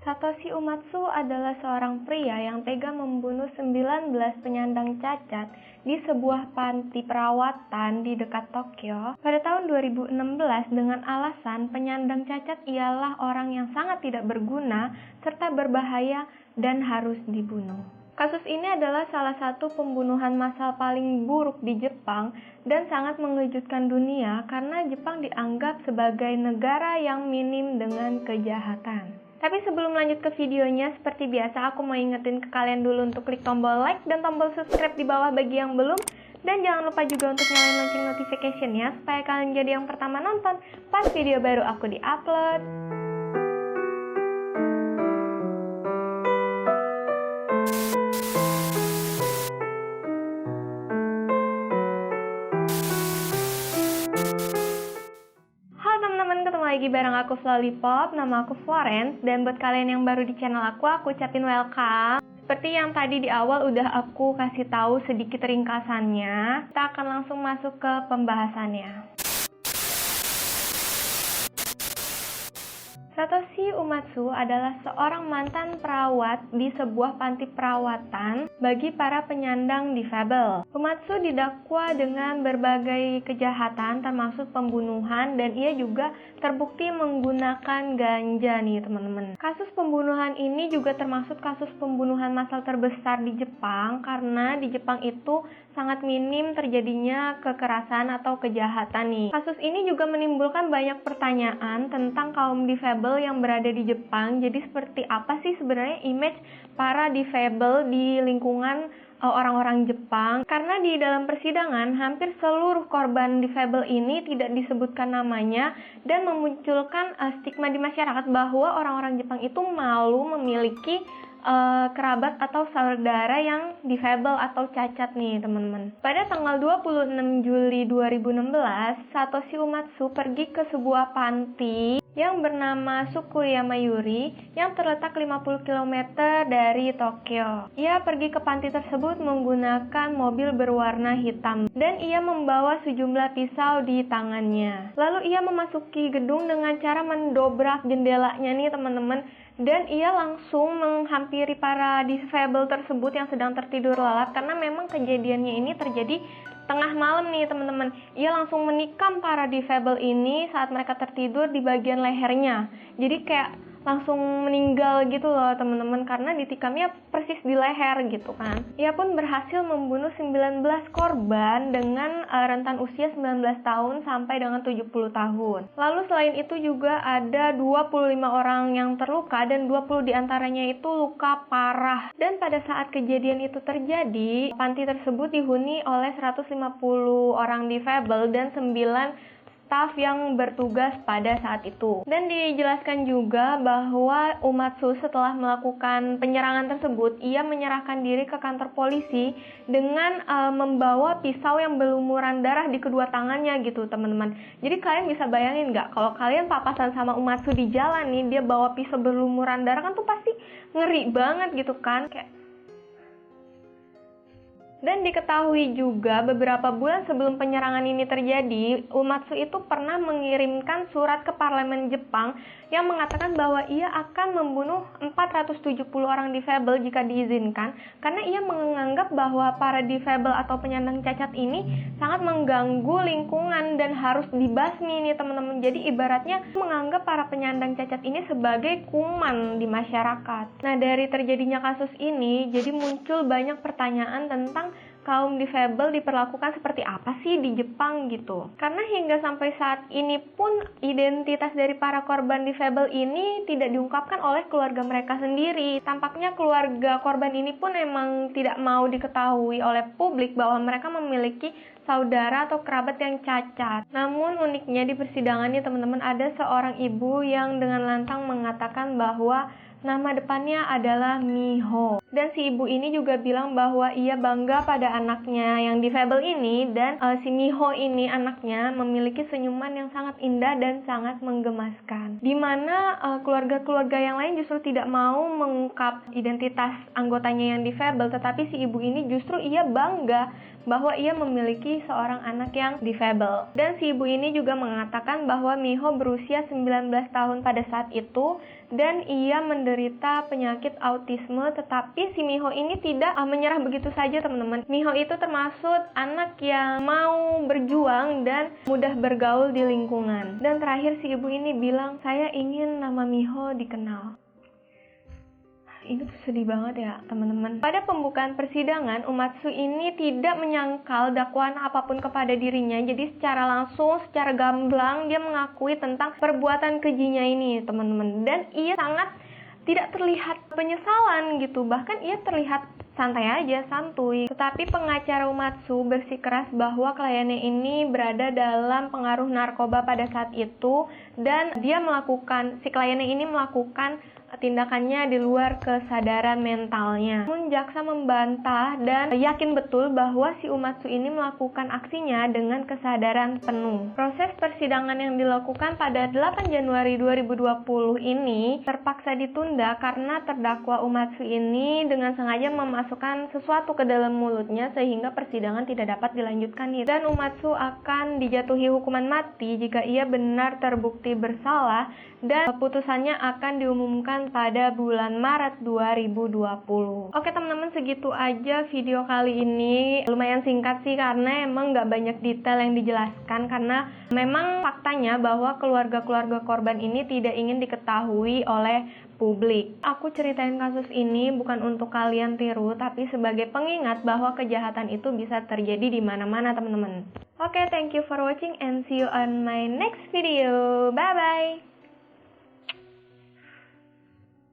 Satoshi Umatsu adalah seorang pria yang tega membunuh 19 penyandang cacat di sebuah panti perawatan di dekat Tokyo pada tahun 2016 dengan alasan penyandang cacat ialah orang yang sangat tidak berguna serta berbahaya dan harus dibunuh. Kasus ini adalah salah satu pembunuhan massal paling buruk di Jepang dan sangat mengejutkan dunia karena Jepang dianggap sebagai negara yang minim dengan kejahatan. Tapi sebelum lanjut ke videonya, seperti biasa aku mau ingetin ke kalian dulu untuk klik tombol like dan tombol subscribe di bawah bagi yang belum. Dan jangan lupa juga untuk nyalain lonceng notification-nya supaya kalian jadi yang pertama nonton pas video baru aku di-upload. Ketemu lagi bareng aku Lollipop, nama aku Florence, dan buat kalian yang baru di channel aku ucapin welcome. Seperti yang tadi di awal udah aku kasih tahu sedikit ringkasannya, kita akan langsung masuk ke pembahasannya. Satoshi Umatsu adalah seorang mantan perawat di sebuah panti perawatan bagi para penyandang difabel. Umatsu didakwa dengan berbagai kejahatan termasuk pembunuhan dan ia juga terbukti menggunakan ganja nih teman-teman. Kasus pembunuhan ini juga termasuk kasus pembunuhan massal terbesar di Jepang karena di Jepang itu sangat minim terjadinya kekerasan atau kejahatan nih. Kasus ini juga menimbulkan banyak pertanyaan tentang kaum difabel yang berada di Jepang. Jadi seperti apa sih sebenarnya image para difabel di lingkungan orang-orang Jepang? Karena di dalam persidangan hampir seluruh korban difabel ini tidak disebutkan namanya dan memunculkan stigma di masyarakat bahwa orang-orang Jepang itu malu memiliki kerabat atau saudara yang difabel atau cacat nih teman-teman. Pada tanggal 26 Juli 2016, Satoshi Umatsu pergi ke sebuah panti yang bernama Tsukuyama Yuri yang terletak 50 km dari Tokyo. Ia pergi ke panti tersebut menggunakan mobil berwarna hitam dan ia membawa sejumlah pisau di tangannya. Lalu ia memasuki gedung dengan cara mendobrak jendelanya nih teman-teman, dan ia langsung menghampiri para difabel tersebut yang sedang tertidur lelap karena memang kejadiannya ini terjadi tengah malam nih teman-teman. Ia langsung menikam para difabel ini saat mereka tertidur di bagian lehernya. Jadi kayak langsung meninggal gitu loh teman-teman karena ditikamnya persis di leher gitu kan. Ia pun berhasil membunuh 19 korban dengan rentan usia 19 tahun sampai dengan 70 tahun. Lalu selain itu juga ada 25 orang yang terluka dan 20 diantaranya itu luka parah. Dan pada saat kejadian itu terjadi, panti tersebut dihuni oleh 150 orang difabel dan 9 staf yang bertugas pada saat itu. Dan dijelaskan juga bahwa Umatsu setelah melakukan penyerangan tersebut, ia menyerahkan diri ke kantor polisi dengan membawa pisau yang berlumuran darah di kedua tangannya gitu teman-teman. Jadi kalian bisa bayangin nggak kalau kalian papasan sama Umatsu di jalan nih, dia bawa pisau berlumuran darah kan tuh pasti ngeri banget gitu kan, kayak. Dan diketahui juga beberapa bulan sebelum penyerangan ini terjadi, Umatsu itu pernah mengirimkan surat ke parlemen Jepang yang mengatakan bahwa ia akan membunuh 470 orang difabel jika diizinkan karena ia menganggap bahwa para difabel atau penyandang cacat ini sangat mengganggu lingkungan dan harus dibasmi nih teman-teman. Jadi ibaratnya menganggap para penyandang cacat ini sebagai kuman di masyarakat. Nah, dari terjadinya kasus ini jadi muncul banyak pertanyaan tentang kaum difabel diperlakukan seperti apa sih di Jepang gitu. Karena hingga sampai saat ini pun identitas dari para korban difabel ini tidak diungkapkan oleh keluarga mereka sendiri. Tampaknya keluarga korban ini pun emang tidak mau diketahui oleh publik bahwa mereka memiliki saudara atau kerabat yang cacat. Namun uniknya di persidangan ini teman-teman, ada seorang ibu yang dengan lantang mengatakan bahwa nama depannya adalah Miho. Dan si ibu ini juga bilang bahwa ia bangga pada anaknya yang difabel ini, dan si Miho ini anaknya memiliki senyuman yang sangat indah dan sangat menggemaskan. Dimana keluarga-keluarga yang lain justru tidak mau mengungkap identitas anggotanya yang difabel, tetapi si ibu ini justru ia bangga bahwa ia memiliki seorang anak yang difabel. Dan si ibu ini juga mengatakan bahwa Miho berusia 19 tahun pada saat itu dan ia menderita penyakit autisme. Tetapi si Miho ini tidak menyerah begitu saja, teman-teman. Miho itu termasuk anak yang mau berjuang dan mudah bergaul di lingkungan. Dan terakhir si ibu ini bilang, saya ingin nama Miho dikenal. Ini tuh sedih banget ya teman-teman. Pada pembukaan persidangan, Umatsu ini tidak menyangkal dakwaan apapun kepada dirinya. Jadi secara langsung, secara gamblang dia mengakui tentang perbuatan kejinya ini teman-teman. Dan ia sangat tidak terlihat penyesalan gitu. Bahkan ia terlihat santai aja, santuy. Tetapi pengacara Umatsu bersikeras bahwa kliennya ini berada dalam pengaruh narkoba pada saat itu. Dan si kliennya ini melakukan tindakannya di luar kesadaran mentalnya. Namun jaksa membantah dan yakin betul bahwa si Umatsu ini melakukan aksinya dengan kesadaran penuh. Proses persidangan yang dilakukan pada 8 Januari 2020 ini terpaksa ditunda karena terdakwa Umatsu ini dengan sengaja memasukkan sesuatu ke dalam mulutnya sehingga persidangan tidak dapat dilanjutkan. Dan Umatsu akan dijatuhi hukuman mati jika ia benar terbukti bersalah, dan putusannya akan diumumkan pada bulan Maret 2020. Oke teman-teman, segitu aja video kali ini. Lumayan singkat sih karena emang gak banyak detail yang dijelaskan, karena memang faktanya bahwa keluarga-keluarga korban ini tidak ingin diketahui oleh publik. Aku ceritain kasus ini bukan untuk kalian tiru, tapi sebagai pengingat bahwa kejahatan itu bisa terjadi di mana-mana teman-teman. Oke, thank you for watching and see you on my next video. Bye-bye!